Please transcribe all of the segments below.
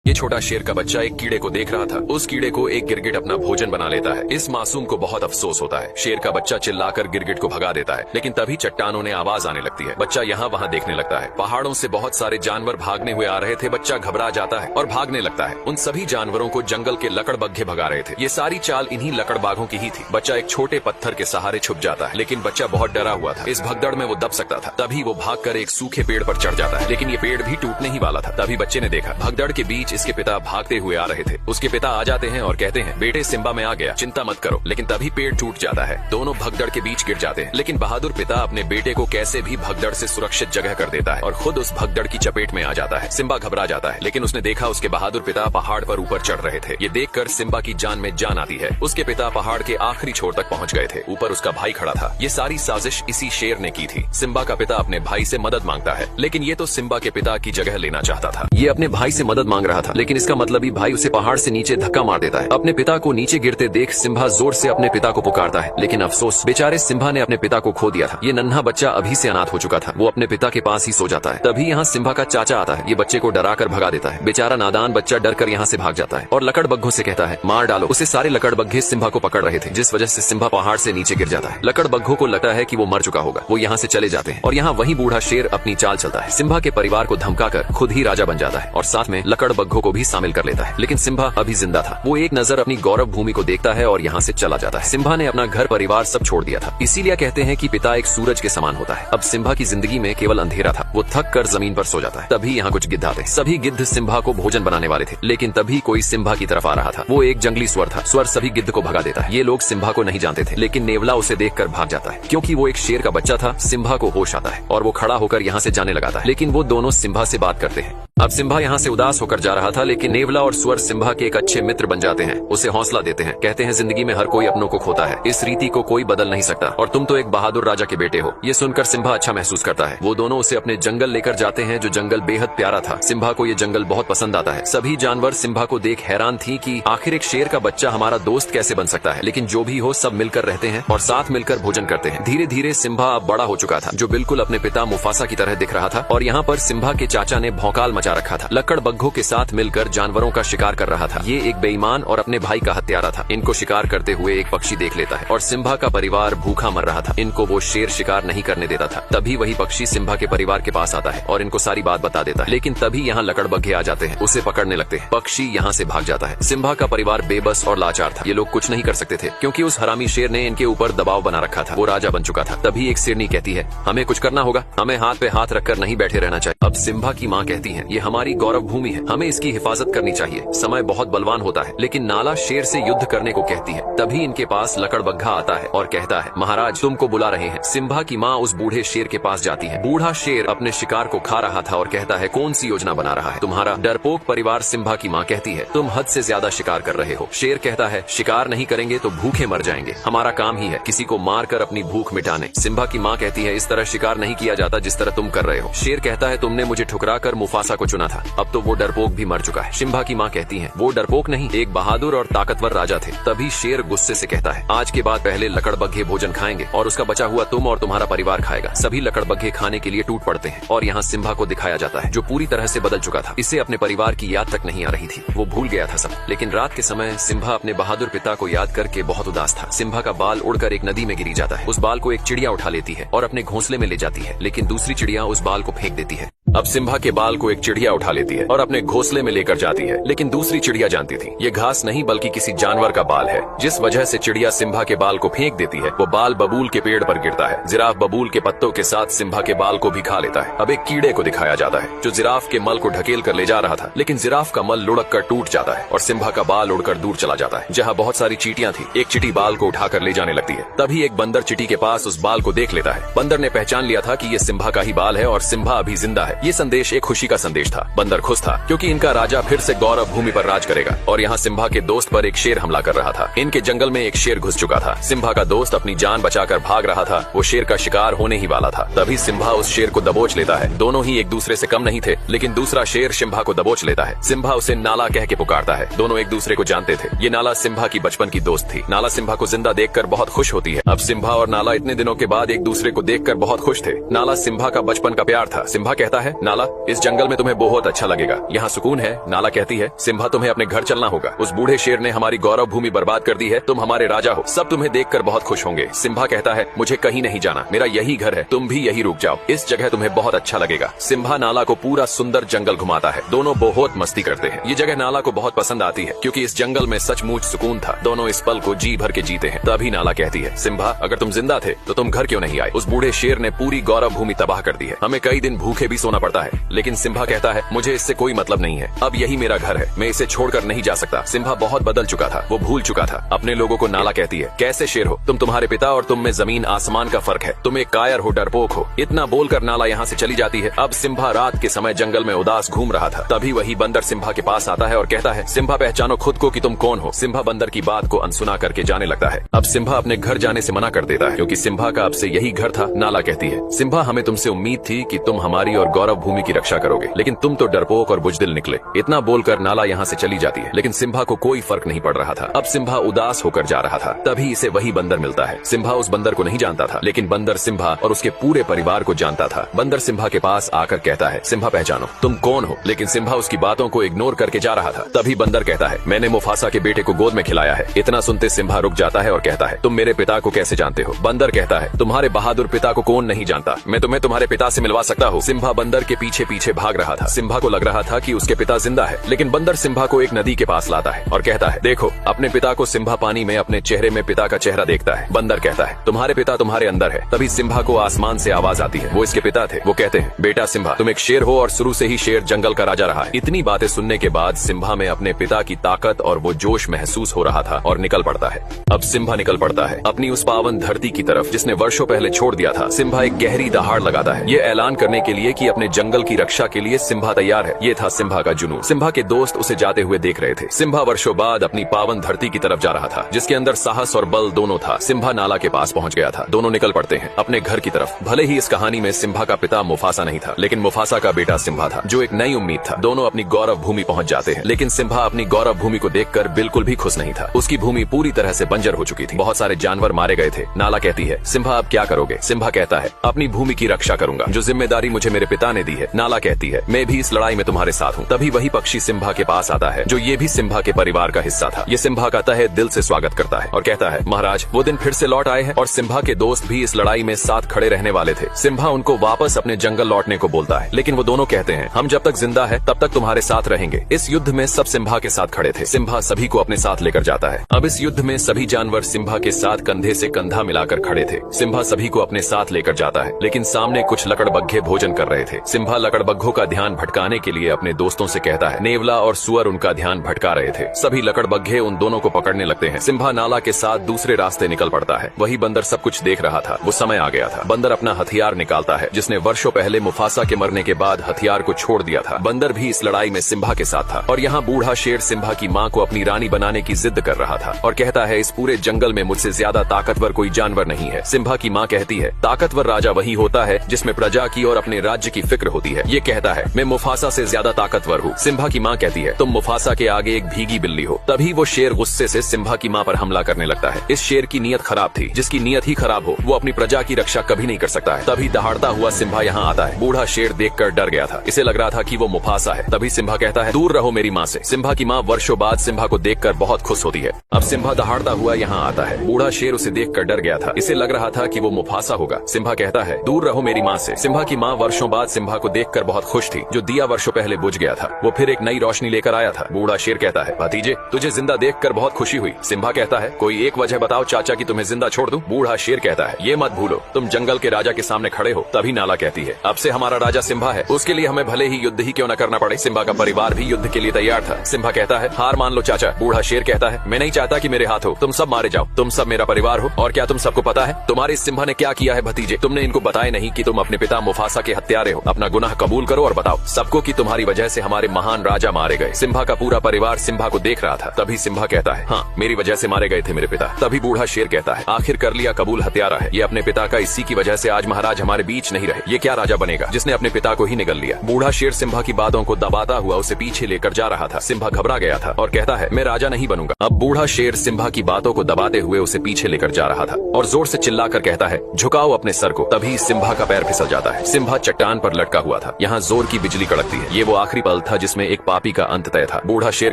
ये छोटा शेर का बच्चा एक कीड़े को देख रहा था। उस कीड़े को एक गिरगिट अपना भोजन बना लेता है। इस मासूम को बहुत अफसोस होता है। शेर का बच्चा चिल्लाकर गिरगिट को भगा देता है, लेकिन तभी चट्टानों ने आवाज आने लगती है। बच्चा यहाँ वहाँ देखने लगता है। पहाड़ों से बहुत सारे जानवर भागने हुए आ रहे थे। बच्चा घबरा जाता है और भागने लगता है। उन सभी जानवरों को जंगल के लकड़बग्घे भगा रहे थे। ये सारी चाल इन्हीं लकड़बाघों की ही थी। बच्चा एक छोटे पत्थर के सहारे छुप जाता है, लेकिन बच्चा बहुत डरा हुआ था। इस भगदड़ में वो दब सकता था। तभी वो भागकर एक सूखे पेड़ पर चढ़ जाता है, लेकिन ये पेड़ भी टूटने ही वाला था। तभी बच्चे ने देखा भगदड़ के बीच इसके पिता भागते हुए आ रहे थे। उसके पिता आ जाते हैं और कहते हैं, बेटे सिम्बा में आ गया, चिंता मत करो। लेकिन तभी पेड़ टूट जाता है। दोनों भगदड़ के बीच गिर जाते हैं, लेकिन बहादुर पिता अपने बेटे को कैसे भी भगदड़ से सुरक्षित जगह कर देता है और खुद उस भगदड़ की चपेट में आ जाता है। सिम्बा घबरा जाता है, लेकिन उसने देखा उसके बहादुर पिता पहाड़ पर ऊपर चढ़ रहे थे। ये देखकर सिम्बा की जान में जान आती है। उसके पिता पहाड़ के आखिरी छोर तक पहुंच गए थे। ऊपर उसका भाई खड़ा था। ये सारी साजिश इसी शेर ने की थी। सिम्बा का पिता अपने भाई से मदद मांगता है, लेकिन ये तो सिम्बा के पिता की जगह लेना चाहता था। ये अपने भाई से मदद मांग रहा था, लेकिन इसका मतलब ही भाई उसे पहाड़ से नीचे धक्का मार देता है। अपने पिता को नीचे गिरते देख सिम्बा जोर से अपने पिता को पुकारता है, लेकिन अफसोस बेचारे सिम्बा ने अपने पिता को खो दिया था। ये नन्हा बच्चा अभी से अनाथ हो चुका था। वो अपने पिता के पास ही सो जाता है। तभी यहाँ सिम्बा का चाचा आता है। ये बच्चे को डरा कर भगा देता है। बेचारा नादान बच्चा डर कर यहाँ से भाग जाता है और लकड़बग्घों से कहता है, मार डालो उसे। सारे लकड़बग्घे सिम्बा को पकड़ रहे थे, जिस वजह से सिम्बा पहाड़ से नीचे गिर जाता है। लकड़बग्घों को लगता है कि वो मर चुका होगा। वो यहाँ से चले जाते हैं और यहाँ वही बूढ़ा शेर अपनी चाल चलता है। सिम्बा के परिवार को धमकाकर खुद ही राजा बन जाता है और साथ में लकड़बग्घों को भी शामिल कर लेता है। लेकिन सिम्बा अभी जिंदा था। वो एक नजर अपनी गौरव भूमि को देखता है और यहाँ से चला जाता है। सिम्बा ने अपना घर परिवार सब छोड़ दिया था। इसीलिए कहते हैं कि पिता एक सूरज के समान होता है। अब सिम्बा की जिंदगी में केवल अंधेरा था। वो थक कर जमीन पर सो जाता है। तभी यहाँ कुछ गिद्ध आते। सभी गिद्ध सिम्बा को भोजन बनाने वाले थे, लेकिन तभी कोई सिम्बा की तरफ आ रहा था। वो एक जंगली स्वर था। स्वर सभी गिद्ध को भगा देता है। ये लोग सिम्बा को नहीं जानते थे, लेकिन नेवला उसे देखकर भाग जाता है। क्योंकि वो एक शेर का बच्चा था, सिम्बा को होश आता है और वो खड़ा होकर यहाँ से जाने लगाता है। लेकिन वो दोनों सिम्बा से बात करते हैं। अब सिम्बा यहाँ से उदास होकर जा रहा था, लेकिन नेवला और स्वर सिम्बा के एक अच्छे मित्र बन जाते हैं। उसे हौसला देते हैं। कहते हैं, जिंदगी में हर कोई अपनों को खोता है। इस रीति को कोई बदल नहीं सकता और तुम तो एक बहादुर राजा के बेटे हो। ये सुनकर सिम्बा अच्छा महसूस करता है। वो दोनों उसे अपने जंगल लेकर जाते हैं, जो जंगल बेहद प्यारा था। सिम्बा को ये जंगल बहुत पसंद आता है। सभी जानवर सिम्बा को देख हैरान थी कि आखिर एक शेर का बच्चा हमारा दोस्त कैसे बन सकता है। लेकिन जो भी हो, सब मिलकर रहते हैं और साथ मिलकर भोजन करते हैं। धीरे धीरे सिम्बा अब बड़ा हो चुका था, जो बिल्कुल अपने पिता मुफासा की तरह दिख रहा था। और यहाँ पर सिम्बा के चाचा ने भौकाल मचा रखा था। लकड़बग्घों के साथ मिलकर जानवरों का शिकार कर रहा था। ये एक बेईमान और अपने भाई का हत्यारा था। इनको शिकार करते हुए एक पक्षी देख लेता है और सिम्बा का परिवार भूखा मर रहा था। इनको वो शेर शिकार नहीं करने देता था। तभी वही पक्षी सिम्बा के परिवार के पास आता है और इनको सारी बात बता देता है। लेकिन तभी यहाँ लकड़बग्घे आ जाते हैं, उसे पकड़ने लगते हैं। पक्षी यहाँ से भाग जाता है। सिम्बा का परिवार बेबस और लाचार था। ये लोग कुछ नहीं कर सकते थे, क्योंकि उस हरामी शेर ने इनके ऊपर दबाव बना रखा था। वो राजा बन चुका था। तभी एक शेरनी कहती है, हमें कुछ करना होगा। हमें हाथ पे हाथ रखकर नहीं बैठे रहना चाहिए। अब सिम्बा की माँ कहती है, ये हमारी गौरव भूमि है, हमें इसकी हिफाजत करनी चाहिए। समय बहुत बलवान होता है। लेकिन नाला शेर से युद्ध करने को कहती है। तभी इनके पास लकड़बग्घा आता है और कहता है, महाराज तुमको बुला रहे हैं। सिम्बा की माँ उस बूढ़े शेर के पास जाती है। बूढ़ा शेर अपने शिकार को खा रहा था और कहता है, कौन सी योजना बना रहा है तुम्हारा डरपोक परिवार। सिम्बा की माँ कहती है, तुम हद से ज्यादा शिकार कर रहे हो। शेर कहता है, शिकार नहीं करेंगे तो भूखे मर जाएंगे। हमारा काम ही है किसी को मार कर अपनी भूख मिटाने। सिम्बा की माँ कहती है, इस तरह शिकार नहीं किया जाता जिस तरह तुम कर रहे हो। शेर कहता है, तुमने मुझे ठुकरा कर मुफासा को चुना था, अब तो वो डरपोक भी मर चुका है। सिम्बा की माँ कहती है, वो डरपोक नहीं, एक बहादुर और ताकतवर राजा थे। तभी शेर गुस्से से कहता है, आज के बाद पहले लकड़बग्घे भोजन खाएंगे और उसका बचा हुआ तुम और तुम्हारा परिवार खाएगा। सभी लकड़बग्घे खाने के लिए टूट पड़ते हैं और यहाँ सिम्बा को दिखाया जाता है, जो पूरी तरह से बदल चुका था। इसे अपने परिवार की याद तक नहीं आ रही थी। वो भूल गया था सब। लेकिन रात के समय सिम्बा अपने बहादुर पिता को याद करके बहुत उदास था। सिम्बा का बाल उड़कर एक नदी में गिरी जाता है। उस बाल को एक चिड़िया उठा लेती है और अपने घोंसले में ले जाती है, लेकिन दूसरी चिड़िया उस बाल को फेंक देती है। अब सिम्बा के बाल को एक चिड़िया उठा लेती है और अपने घोंसले में लेकर जाती है, लेकिन दूसरी चिड़िया जानती थी ये घास नहीं बल्कि किसी जानवर का बाल है। जिस वजह से चिड़िया सिम्बा के बाल को फेंक देती है, वो बाल बबूल के पेड़ पर गिरता है। जिराफ बबूल के पत्तों के साथ सिम्बा के बाल को भी खा लेता है। अब एक कीड़े को दिखाया जाता है, जो जिराफ के मल को ढकेल कर ले जा रहा था, लेकिन जिराफ का मल लुढ़क कर टूट जाता है और सिम्बा का बाल उड़कर दूर चला जाता है, जहाँ बहुत सारी चींटियां थी। एक चींटी बाल को उठाकर ले जाने लगती है। तभी एक बंदर चींटी के पास उस बाल को देख लेता है। बंदर ने पहचान लिया था कि ये सिम्बा का ही बाल है और सिम्बा अभी जिंदा है। ये संदेश एक खुशी का संदेश था। बंदर खुश था, क्योंकि इनका राजा फिर से गौरव भूमि पर राज करेगा। और यहाँ सिम्बा के दोस्त पर एक शेर हमला कर रहा था। इनके जंगल में एक शेर घुस चुका था। सिम्बा का दोस्त अपनी जान बचाकर भाग रहा था। वो शेर का शिकार होने ही वाला था। तभी सिम्बा उस शेर को दबोच लेता है। दोनों ही एक दूसरे से कम नहीं थे, लेकिन दूसरा शेर सिम्बा को दबोच लेता है। सिम्बा उसे नाला कह के पुकारता है। दोनों एक दूसरे को जानते थे। ये नाला सिम्बा की बचपन की दोस्त थी। नाला सिम्बा को जिंदा देखकर बहुत खुश होती है। अब सिम्बा और नाला इतने दिनों के बाद एक दूसरे को देखकर बहुत खुश थे। नाला सिम्बा का बचपन का प्यार था। सिम्बा कहता है, है, नाला इस जंगल में तुम्हें बहुत अच्छा लगेगा, यहाँ सुकून है। नाला कहती है, सिम्बा तुम्हें अपने घर चलना होगा, उस बूढ़े शेर ने हमारी गौरव भूमि बर्बाद कर दी है, तुम हमारे राजा हो, सब तुम्हें देखकर बहुत खुश होंगे। सिम्बा कहता है, मुझे कहीं नहीं जाना, मेरा यही घर है, तुम भी यही रुक जाओ, इस जगह तुम्हें बहुत अच्छा लगेगा। सिम्बा नाला को पूरा सुंदर जंगल घुमाता है, दोनों बहुत मस्ती करते हैं। ये जगह नाला को बहुत पसंद आती है क्योंकि इस जंगल में सचमुच सुकून था। दोनों इस पल को जी भर के जीते हैं। तभी नाला कहती है, सिम्बा अगर तुम जिंदा थे तो तुम घर क्यों नहीं आए? उस बूढ़े शेर ने पूरी गौरव भूमि तबाह कर दी है, हमें कई दिन भूखे भी सोना पड़ता है। लेकिन सिम्बा कहता है, मुझे इससे कोई मतलब नहीं है, अब यही मेरा घर है, मैं इसे छोड़कर नहीं जा सकता। सिम्बा बहुत बदल चुका था, वो भूल चुका था अपने लोगों को। नाला कहती है, कैसे शेर हो तुम, तुम्हारे पिता और तुम में जमीन आसमान का फर्क है, तुम एक कायर हो, डरपोक हो। इतना बोलकर नाला यहाँ से चली जाती है। अब सिम्बा रात के समय जंगल में उदास घूम रहा था, तभी वही बंदर सिम्बा के पास आता है और कहता है, सिम्बा पहचानो खुद को कि तुम कौन हो। सिम्बा बंदर की बात को अनसुना करके जाने लगता है। अब सिम्बा अपने घर जाने से मना कर देता है क्योंकि सिम्बा का अब से यही घर था। नाला कहती है, सिम्बा हमें तुमसे उम्मीद थी कि तुम हमारी और गौरव भूमि की रक्षा करोगे, लेकिन तुम तो डरपोक और बुजदिल निकले। इतना बोलकर नाला यहाँ से चली जाती है, लेकिन सिम्बा को कोई फर्क नहीं पड़ रहा था। अब सिम्बा उदास होकर जा रहा था, तभी इसे वही बंदर मिलता है। सिम्बा उस बंदर को नहीं जानता था, लेकिन बंदर सिम्बा और उसके पूरे परिवार को जानता था। बंदर सिम्बा के पास आकर कहता है, सिम्बा पहचानो तुम कौन हो। लेकिन सिम्बा उसकी बातों को इग्नोर करके जा रहा था। तभी बंदर कहता है, मैंने मुफासा के बेटे को गोद में खिलाया है। इतना सुनते सिम्बा रुक जाता है और कहता है, तुम मेरे पिता को कैसे जानते हो? बंदर कहता है, तुम्हारे बहादुर पिता को कौन नहीं जानता, मैं तुम्हें तुम्हारे पिता से मिलवा सकता हूँ। सिम्बा बंदर के पीछे पीछे भाग रहा था। सिम्बा को लग रहा था कि उसके पिता जिंदा है, लेकिन बंदर सिम्बा को एक नदी के पास लाता है और कहता है, देखो अपने पिता को। सिम्बा पानी में अपने चेहरे में पिता का चेहरा देखता है। बंदर कहता है, तुम्हारे पिता तुम्हारे अंदर है। तभी सिम्बा को आसमान से आवाज आती है, वो इसके पिता थे। वो कहते हैं, बेटा सिम्बा तुम एक शेर हो और शुरू से ही शेर जंगल का राजा रहा है। इतनी बातें सुनने के बाद सिम्बा में अपने पिता की ताकत और वो जोश महसूस हो रहा था और निकल पड़ता है। अब सिम्बा निकल पड़ता है अपनी उस पावन धरती की तरफ जिसने वर्षों पहले छोड़ दिया था। सिम्बा एक गहरी दहाड़ लगाता है, ये ऐलान करने के लिए कि अपने जंगल की रक्षा के लिए सिम्बा तैयार है। ये था सिम्बा का जुनून। सिम्बा के दोस्त उसे जाते हुए देख रहे थे। सिम्बा वर्षों बाद अपनी पावन धरती की तरफ जा रहा था, जिसके अंदर साहस और बल दोनों था। सिम्बा नाला के पास पहुंच गया था। दोनों निकल पड़ते हैं अपने घर की तरफ। भले ही इस कहानी में सिम्बा का पिता मुफासा नहीं था, लेकिन मुफासा का बेटा सिम्बा था, जो एक नई उम्मीद था। दोनों अपनी गौरव भूमि पहुंच जाते हैं, लेकिन सिम्बा अपनी गौरव भूमि को देखकर बिल्कुल भी खुश नहीं था। उसकी भूमि पूरी तरह से बंजर हो चुकी थी, बहुत सारे जानवर मारे गए थे। नाला कहती है, सिम्बा अब क्या करोगे? सिम्बा कहता है, अपनी भूमि की रक्षा करूंगा, जो जिम्मेदारी मुझे मेरे पिता ने दी है। नाला कहती है, मैं भी इस लड़ाई में तुम्हारे साथ हूँ। तभी वही पक्षी सिम्बा के पास आता है, जो ये भी सिम्बा के परिवार का हिस्सा था। ये सिम्बा का तहे दिल से स्वागत करता है और कहता है, महाराज वो दिन फिर से लौट आए हैं और सिम्बा के दोस्त भी इस लड़ाई में साथ खड़े रहने वाले थे। सिम्बा उनको वापस अपने जंगल लौटने को बोलता है, लेकिन वो दोनों कहते हैं, हम जब तक जिंदा है तब तक तुम्हारे साथ रहेंगे। इस युद्ध में सब सिम्बा के साथ खड़े थे। सिम्बा सभी को अपने साथ लेकर जाता है। अब इस युद्ध में सभी जानवर सिम्बा के साथ कंधे से कंधा मिलाकर खड़े थे। सिम्बा सभी को अपने साथ लेकर जाता है, लेकिन सामने कुछ लकड़बग्घे भोजन कर रहे थे। सिम्बा लकड़बग्घों का ध्यान भटकाने के लिए अपने दोस्तों से कहता है। नेवला और सुअर उनका ध्यान भटका रहे थे। सभी लकड़बग्घे उन दोनों को पकड़ने लगते हैं। सिम्बा नाला के साथ दूसरे रास्ते निकल पड़ता है। वही बंदर सब कुछ देख रहा था। वो समय आ गया था। बंदर अपना हथियार निकालता है, जिसने वर्षों पहले मुफासा के मरने के बाद हथियार को छोड़ दिया था। बंदर भी इस लड़ाई में सिम्बा के साथ था और यहाँ बूढ़ा शेर सिम्बा की माँ को अपनी रानी बनाने की जिद कर रहा था और कहता है, इस पूरे जंगल में मुझसे ज्यादा ताकतवर कोई जानवर नहीं है। सिम्बा की माँ कहती है, ताकतवर राजा वही होता है जिसमें प्रजा की और अपने राज्य की फिक्र होती है। ये कहता है, मैं मुफासा से ज्यादा ताकतवर हूँ। सिम्बा की माँ कहती है, तुम मुफासा के आगे एक भीगी बिल्ली हो। तभी वो शेर गुस्से से सिम्बा की माँ पर हमला करने लगता है। इस शेर की नीयत खराब थी। जिसकी नीयत ही खराब हो वो अपनी प्रजा की रक्षा कभी नहीं कर सकता है। तभी दहाड़ता हुआ सिम्बा यहाँ आता है। बूढ़ा शेर देखकर डर गया था। इसे लग रहा था कि वो मुफासा है। तभी सिम्बा कहता है, दूर रहो मेरी माँ से। सिम्बा की माँ वर्षों बाद सिम्बा को देखकर बहुत खुश होती है। अब सिम्बा दहाड़ता हुआ यहाँ आता है। बूढ़ा शेर उसे देखकर डर गया था। इसे लग रहा था कि वो मुफासा होगा। सिम्बा कहता है, दूर रहो मेरी माँ से। सिम्बा की माँ वर्षों बाद सिम्बा को देखकर बहुत खुश थी। जो दिया वर्षों पहले बुझ गया था वो फिर एक नई रोशनी लेकर आया था। बूढ़ा शेर कहता है, भतीजे तुझे जिंदा देखकर बहुत खुशी हुई। सिम्बा कहता है, कोई एक वजह बताओ चाचा कि तुम्हें जिंदा छोड़ दूं। बूढ़ा शेर कहता है, ये मत भूलो तुम जंगल के राजा के सामने खड़े हो। तभी नाला कहती है, अब से हमारा राजा सिम्बा है, उसके लिए हमें भले ही युद्ध ही क्यों न करना पड़े। सिम्बा का परिवार भी युद्ध के लिए तैयार था। सिम्बा कहता है, हार मान लो चाचा। बूढ़ा शेर कहता है, मैं नहीं चाहता कि मेरे हाथ हो, तुम सब मारे जाओ। तुम सब मेरा परिवार हो और क्या तुम सबको पता है तुम्हारे इस सिम्बा ने क्या किया है भतीजे? तुमने इनको बताया नहीं कि तुम अपने पिता मुफासा के हत्यारे हो। अपना गुनाह कबूल करो और बताओ सबको कि तुम्हारी वजह से हमारे महान राजा मारे गए। सिम्बा का पूरा परिवार सिम्बा को देख रहा था। तभी सिम्बा कहता है, हाँ मेरी वजह से मारे गए थे मेरे पिता। तभी बूढ़ा शेर कहता है, आखिर कर लिया कबूल हत्यारा है। ये अपने पिता का, इसी की वजह से आज महाराज हमारे बीच नहीं रहे। ये क्या राजा बनेगा जिसने अपने पिता को ही निगल लिया। बूढ़ा शेर सिम्बा की बातों को दबाता हुआ उसे पीछे लेकर जा रहा था। सिम्बा घबरा गया था और कहता है, मैं राजा नहीं बनूंगा। अब बूढ़ा शेर सिम्बा की बातों को दबाते हुए उसे पीछे लेकर जा रहा था और जोर से चिल्लाकर कहता है, झुकाओ अपने सर को। तभी सिम्बा का पैर फिसल जाता है। सिम्बा चट्टान पर पर लटका हुआ था। यहाँ जोर की बिजली कड़कती है। ये वो आखिरी पल था जिसमें एक पापी का अंत तय था। बूढ़ा शेर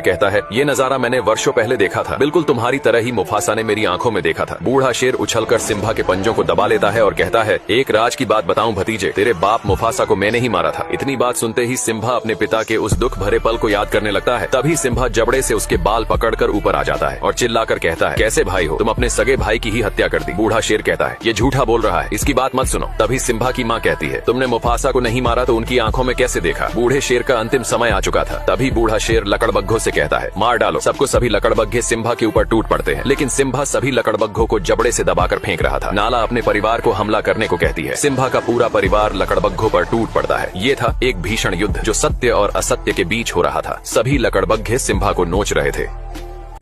कहता है, ये नजारा मैंने वर्षों पहले देखा था, बिल्कुल तुम्हारी तरह ही मुफासा ने मेरी आंखों में देखा था। बूढ़ा शेर उछलकर सिम्बा के पंजों को दबा लेता है और कहता है, एक राज की बात बताऊं भतीजे, तेरे बाप मुफासा को मैंने ही मारा था। इतनी बात सुनते ही सिम्बा अपने पिता के उस दुख भरे पल को याद करने लगता है। तभी सिम्बा जबड़े से उसके बाल पकड़कर ऊपर आ जाता है और चिल्लाकर कहता है, कैसे भाई हो तुम, अपने सगे भाई की ही हत्या कर दी। बूढ़ा शेर कहता है, ये झूठा बोल रहा है, इसकी बात मत सुनो। तभी सिम्बा की माँ कहती है, तुमने मुफासा को नहीं मारा तो उनकी आंखों में कैसे देखा। बूढ़े शेर का अंतिम समय आ चुका था। तभी बूढ़ा शेर लकड़बग्घों से कहता है, मार डालो सबको। सभी लकड़बग्घे सिम्बा के ऊपर टूट पड़ते हैं, लेकिन सिम्बा सभी लकड़बग्घों को जबड़े से दबाकर फेंक रहा था। नाला अपने परिवार को हमला करने को कहती है। सिम्बा का पूरा परिवार लकड़बग्घों पर टूट पड़ता है। ये था एक भीषण युद्ध जो सत्य और असत्य के बीच हो रहा था। सभी लकड़बग्घे सिम्बा को नोच रहे थे।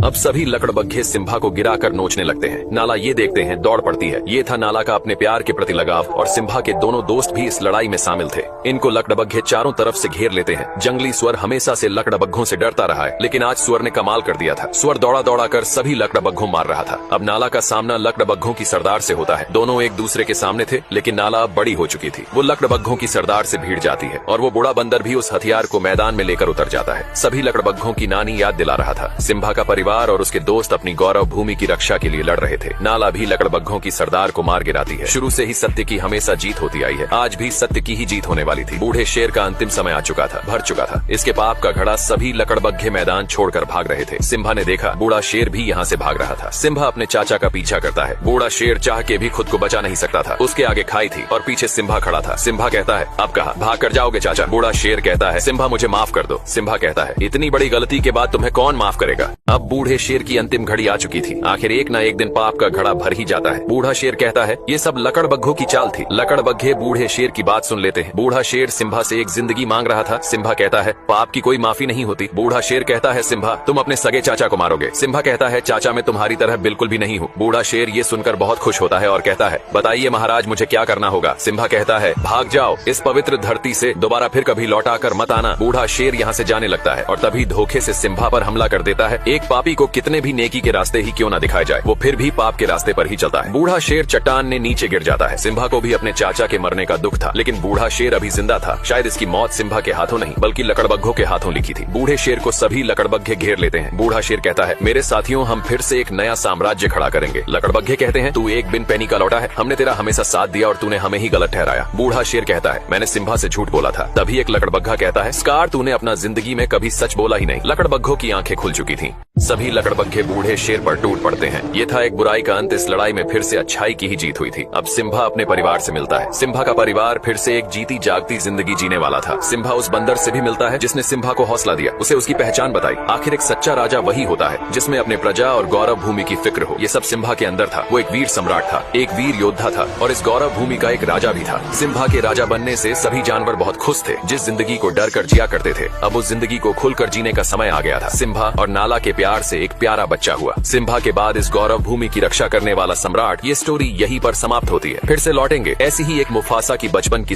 अब सभी लकड़बग्घे सिम्बा को गिराकर नोचने लगते हैं। नाला ये देखते हैं, दौड़ पड़ती है। ये था नाला का अपने प्यार के प्रति लगाव, और सिम्बा के दोनों दोस्त भी इस लड़ाई में शामिल थे। इनको लकड़बग्घे चारों तरफ से घेर लेते हैं। जंगली स्वर हमेशा से लकड़बग्घों से डरता रहा है, लेकिन आज स्वर ने कमाल कर दिया था। स्वर दौड़ा दौड़ा कर सभी लकड़बग्घों मार रहा था। अब नाला का सामना लकड़बग्घों की सरदार से होता है। दोनों एक दूसरे के सामने थे, लेकिन नाला अब बड़ी हो चुकी थी। वो लकड़बग्घों की सरदार से भिड़ जाती है और वो बूढ़ा बंदर भी उस हथियार को मैदान में लेकर उतर जाता है। सभी लकड़बग्घों की नानी याद दिला रहा था। सिम्बा का परिवार और उसके दोस्त अपनी गौरव भूमि की रक्षा के लिए लड़ रहे थे। नाला भी लकड़बग्घों की सरदार को मार गिराती है। शुरू से ही सत्य की हमेशा जीत होती आई है। आज भी सत्य की ही जीत होने वाली थी। बूढ़े शेर का अंतिम समय आ चुका था, भर चुका था। इसके पाप का घड़ा सभी लकड़बग्घे मैदान छोड़कर भाग रहे थे। सिम्बा ने देखा बूढ़ा शेर भी यहाँ से भाग रहा था। सिम्बा अपने चाचा का पीछा करता है। बूढ़ा शेर चाह के भी खुद को बचा नहीं सकता था। उसके आगे खाई थी और पीछे सिम्बा खड़ा था। सिम्बा कहता है, अब कहा भाग कर जाओगे चाचा। बूढ़ा शेर कहता है, सिम्बा मुझे माफ कर दो। सिम्बा कहता है, इतनी बड़ी गलती के बाद तुम्हें कौन माफ करेगा। अब बूढ़े शेर की अंतिम घड़ी आ चुकी थी। आखिर एक ना एक दिन पाप का घड़ा भर ही जाता है। बूढ़ा शेर कहता है, ये सब लकड़बग्घों की चाल थी। लकड़बग्घे बूढ़े शेर की बात सुन लेते हैं। बूढ़ा शेर सिम्बा से एक जिंदगी मांग रहा था। सिम्बा कहता है, पाप की कोई माफी नहीं होती। बूढ़ा शेर कहता है, सिम्बा तुम अपने सगे चाचा को मारोगे। सिम्बा कहता है, चाचा मैं तुम्हारी तरह बिल्कुल भी नहीं हूँ। बूढ़ा शेर ये सुनकर बहुत खुश होता है और कहता है, बताइए महाराज मुझे क्या करना होगा। सिम्बा कहता है, भाग जाओ इस पवित्र धरती से, दोबारा फिर कभी लौटा कर मत आना। बूढ़ा शेर यहाँ से जाने लगता है और तभी धोखे से सिम्बा पर हमला कर देता है। एक पापी को कितने भी नेकी के रास्ते ही क्यों न दिखाए जाए, वो फिर भी पाप के रास्ते पर ही चलता है। बूढ़ा शेर चट्टान ने नीचे गिर जाता है। सिम्बा को भी अपने चाचा के मरने का दुख था, लेकिन बूढ़ा शेर अभी जिंदा था। शायद इसकी मौत सिम्बा के हाथों नहीं बल्कि लकड़बग्घों के हाथों लिखी थी। बूढ़े शेर को सभी लकड़बग्घे घेर लेते हैं। बूढ़ा शेर कहता है, मेरे साथियों हम फिर से एक नया साम्राज्य खड़ा करेंगे। लकड़बग्घे कहते हैं, तू एक बिन पैनी का लौटा है, हमने तेरा हमेशा साथ दिया और तूने हमें ही गलत ठहराया। बूढ़ा शेर कहता है, मैंने सिम्बा से झूठ बोला था। तभी एक लकड़बग्घा कहता है, स्कार तूने अपना जिंदगी में कभी सच बोला ही नहीं। लकड़बग्घों की आंखें खुल चुकी थी। सभी लकड़बग्घे बूढ़े शेर पर टूट पड़ते हैं। ये था एक बुराई का अंत। इस लड़ाई में फिर से अच्छाई की ही जीत हुई थी। अब सिम्बा अपने परिवार से मिलता है। सिम्बा का परिवार फिर से एक जीती जागती जिंदगी जीने वाला था। सिम्बा उस बंदर से भी मिलता है जिसने सिम्बा को हौसला दिया, उसे उसकी पहचान बताई। आखिर एक सच्चा राजा वही होता है जिसमें अपने प्रजा और गौरव भूमि की फिक्र हो। ये सब सिम्बा के अंदर था। वो एक वीर सम्राट था, एक वीर योद्धा था और इस गौरव भूमि का एक राजा भी था। सिम्बा के राजा बनने से सभी जानवर बहुत खुश थे। जिस जिंदगी को डर कर जिया करते थे, अब उस जिंदगी को खुलकर जीने का समय आ गया था। सिम्बा और नाला के प्यार से एक प्यारा बच्चा हुआ। सिम्बा के बाद इस गौरव भूमि की रक्षा करने वाला सम्राट। ये स्टोरी यहीं पर समाप्त होती है। फिर से लौटेंगे ऐसी ही एक मुफासा की बचपन की